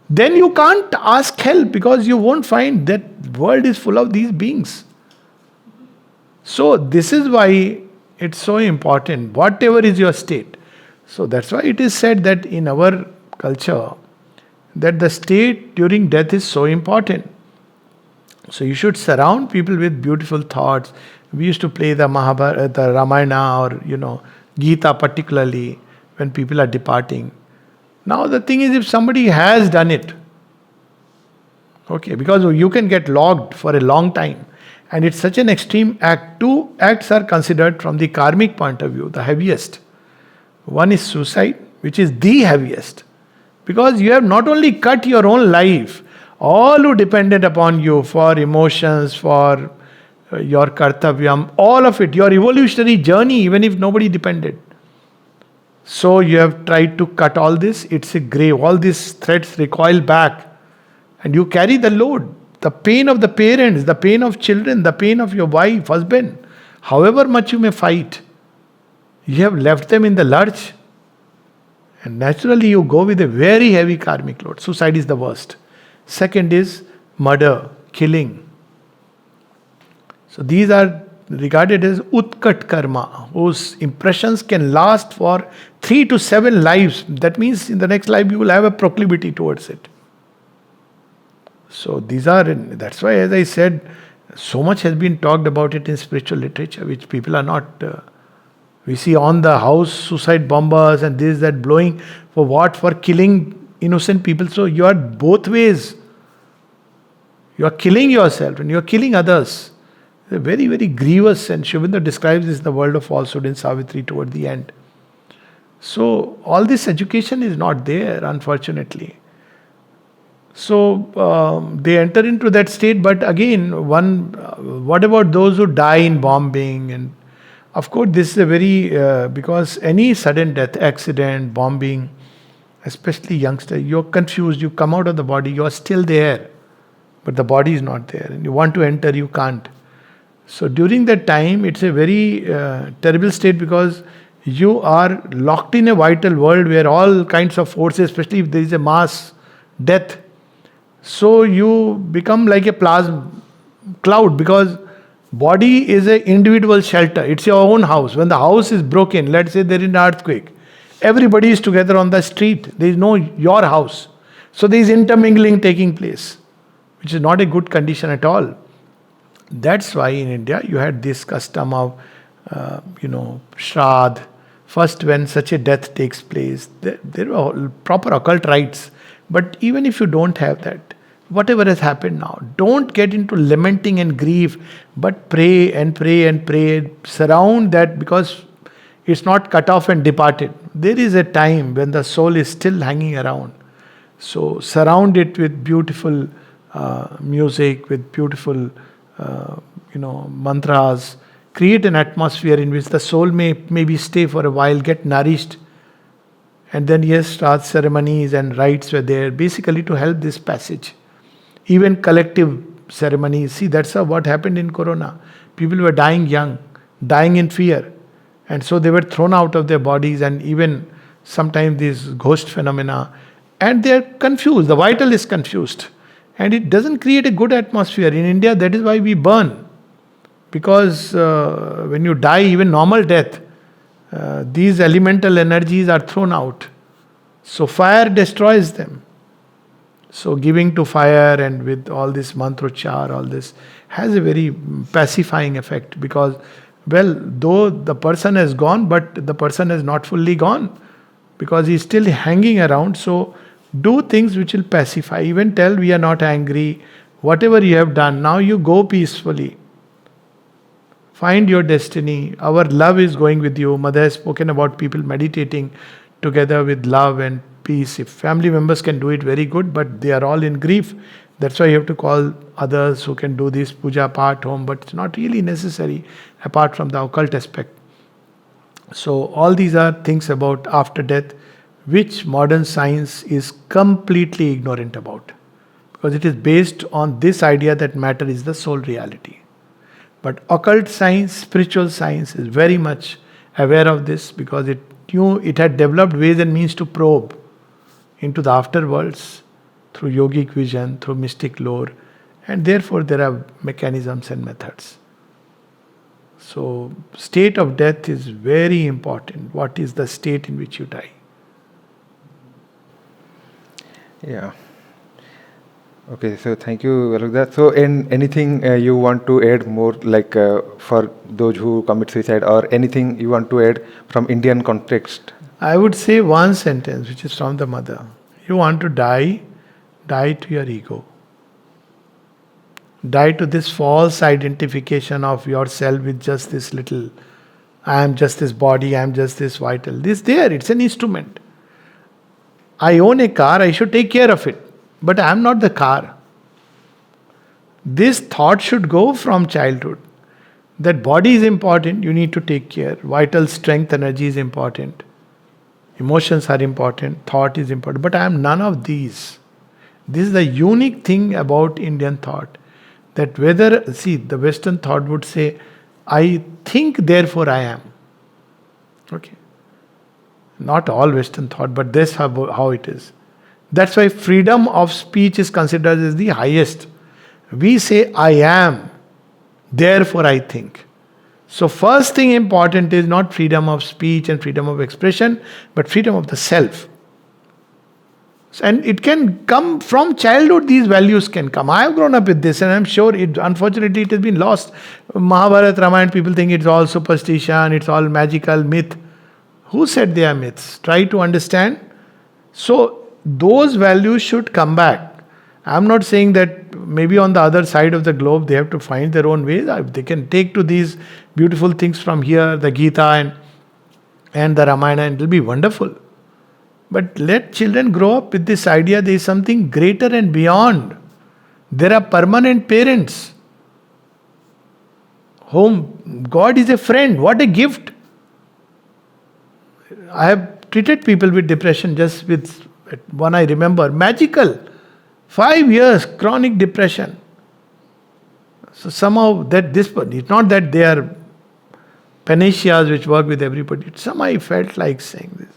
Then you can't ask help because you won't find that world is full of these beings. So this is why it's so important, whatever is your state. So that's why it is said that in our culture, that the state during death is so important. So you should surround people with beautiful thoughts. We used to play the Mahabharata, the Ramayana, or Gita particularly when people are departing. Now the thing is, if somebody has done it, okay, because you can get logged for a long time, and it's such an extreme act. Two acts are considered from the karmic point of view the heaviest. One is suicide, which is the heaviest, because you have not only cut your own life, all who depended upon you for emotions, for your kartavyam, all of it, your evolutionary journey, even if nobody depended. So you have tried to cut all this, it's a grave. All these threads recoil back, and you carry the load. The pain of the parents, the pain of children, the pain of your wife, husband, however much you may fight, you have left them in the lurch. And naturally you go with a very heavy karmic load. Suicide is the worst. Second is murder, killing. So these are regarded as utkat karma, whose impressions can last for 3 to 7 lives. That means in the next life you will have a proclivity towards it. So that's why, as I said, so much has been talked about it in spiritual literature, which people are not. We see on the house suicide bombers and this, that, blowing for what? For killing innocent people. So you are both ways. You are killing yourself and you are killing others. It's a very, very grievous, and Shubhendra describes this, the world of falsehood in Savitri toward the end. So all this education is not there, unfortunately. So they enter into that state, but again, what about those who die in bombing? And of course, this is a very, because any sudden death, accident, bombing, especially youngster, you're confused, you come out of the body, you're still there, but the body is not there. And you want to enter, you can't. So during that time, it's a very terrible state, because you are locked in a vital world where all kinds of forces, especially if there is a mass death, so you become like a plasma cloud, because body is an individual shelter. It's your own house. When the house is broken, let's say there is an earthquake, everybody is together on the street. There is no your house. So there is intermingling taking place, which is not a good condition at all. That's why in India you had this custom of, Shraddh. First, when such a death takes place, there are proper occult rites. But even if you don't have that, whatever has happened now, don't get into lamenting and grief, but pray and pray and pray. Surround that, because it's not cut off and departed. There is a time when the soul is still hanging around. So surround it with beautiful music, with beautiful, mantras. Create an atmosphere in which the soul may maybe stay for a while, get nourished. And then yes, Shraddh ceremonies and rites were there, basically to help this passage. Even collective ceremonies. See, that's what happened in Corona. People were dying young, dying in fear. And so they were thrown out of their bodies, and even sometimes these ghost phenomena. And they are confused. The vital is confused. And it doesn't create a good atmosphere. In India, that is why we burn. Because when you die, even normal death, these elemental energies are thrown out. So fire destroys them. So giving to fire and with all this mantrochar, all this has a very pacifying effect, because, well, though the person has gone, but the person is not fully gone, because he is still hanging around. So do things which will pacify. Even tell, we are not angry. Whatever you have done, now you go peacefully. Find your destiny. Our love is going with you. Mother has spoken about people meditating together with love and peace. If family members can do it, very good, but they are all in grief. That's why you have to call others who can do this puja part home, but it's not really necessary apart from the occult aspect. So all these are things about after death which modern science is completely ignorant about, because it is based on this idea that matter is the sole reality. But occult science, spiritual science is very much aware of this, because it it had developed ways and means to probe into the afterworlds through yogic vision, through mystic lore, and therefore there are mechanisms and methods. So, state of death is very important. What is the state in which you die? Yeah. Okay, so thank you, Alok. So, anything you want to add more, like for those who commit suicide, or anything you want to add from Indian context? I would say one sentence, which is from the mother. You want to die, die to your ego. Die to this false identification of yourself with just this little, I am just this body, I am just this vital. This there, it's an instrument. I own a car, I should take care of it. But I am not the car. This thought should go from childhood. That body is important, you need to take care. Vital strength, energy is important. Emotions are important, thought is important. But I am none of these. This is the unique thing about Indian thought. That whether, see, the Western thought would say, I think, therefore I am. Okay. Not all Western thought, but this how it is. That's why freedom of speech is considered as the highest. We say, I am, therefore I think. So first thing important is not freedom of speech and freedom of expression, but freedom of the self. And it can come from childhood, these values can come. I have grown up with this and I'm sure unfortunately it has been lost. Mahabharata, Ramayana, people think it's all superstition, it's all magical, myth. Who said they are myths? Try to understand. So those values should come back. I'm not saying that maybe on the other side of the globe they have to find their own ways. They can take to these beautiful things from here, the Gita and the Ramayana, and it will be wonderful. But let children grow up with this idea there is something greater and beyond. There are permanent parents. Whom God is a friend. What a gift. I have treated people with depression just with one I remember. Magical. 5 years, chronic depression. So somehow it's not that they are panaceas which work with everybody. Somehow I felt like saying this.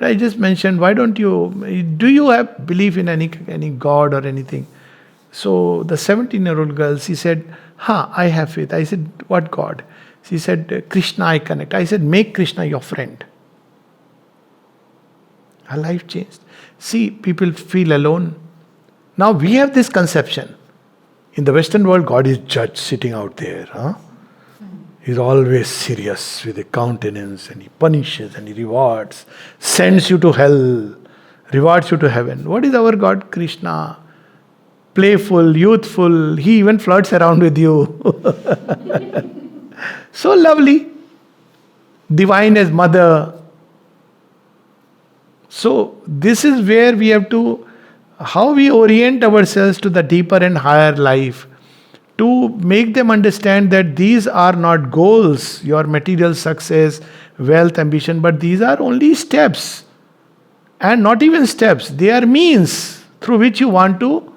I just mentioned, why don't do you have belief in any God or anything? So the 17-year-old girl, she said, I have faith. I said, what God? She said, Krishna I connect. I said, make Krishna your friend. Her life changed. See, people feel alone. Now we have this conception. In the Western world, God is judge sitting out there. He's always serious with a countenance and he punishes and he rewards, sends you to hell, rewards you to heaven. What is our God? Krishna. Playful, youthful, he even flirts around with you. So lovely. Divine as mother. So this is where we have to, how we orient ourselves to the deeper and higher life. To make them understand that these are not goals, your material success, wealth, ambition, but these are only steps. And not even steps, they are means through which you want to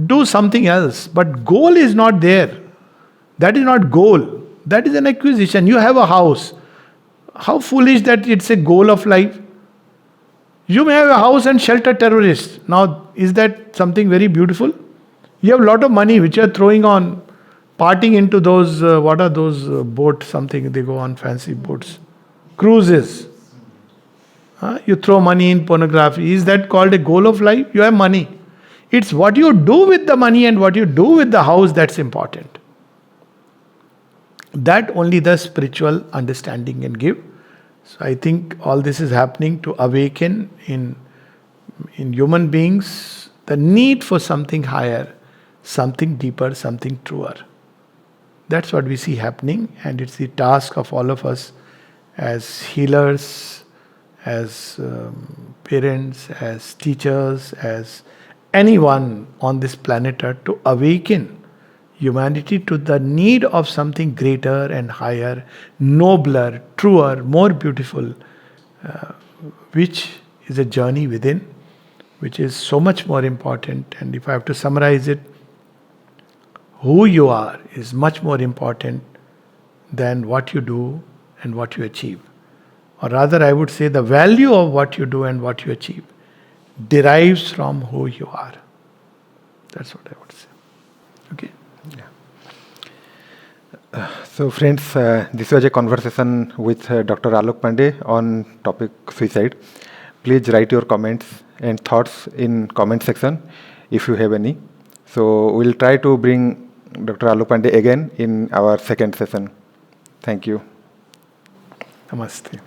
do something else. But goal is not there. That is not goal. That is an acquisition. You have a house. How foolish that it's a goal of life. You may have a house and shelter terrorists. Now, is that something very beautiful? You have a lot of money which you are throwing on, parting into those, what are those boats, something, they go on fancy boats. Cruises. You throw money in pornography. Is that called a goal of life? You have money. It's what you do with the money and what you do with the house that's important. That only the spiritual understanding can give. So I think all this is happening to awaken in human beings the need for something higher, something deeper, something truer. That's what we see happening, and it's the task of all of us as healers, as parents, as teachers, as anyone on this planet Earth to awaken humanity to the need of something greater and higher, nobler, truer, more beautiful, which is a journey within, which is so much more important. And if I have to summarize it, who you are is much more important than what you do and what you achieve. or rather I would say the value of what you do and what you achieve derives from who you are. That's what I would say. Okay. So friends, this was a conversation with Dr. Alok Pandey on topic suicide. Please write your comments and thoughts in comment section if you have any. So we'll try to bring Dr. Alok Pandey again in our second session. Thank you. Namaste.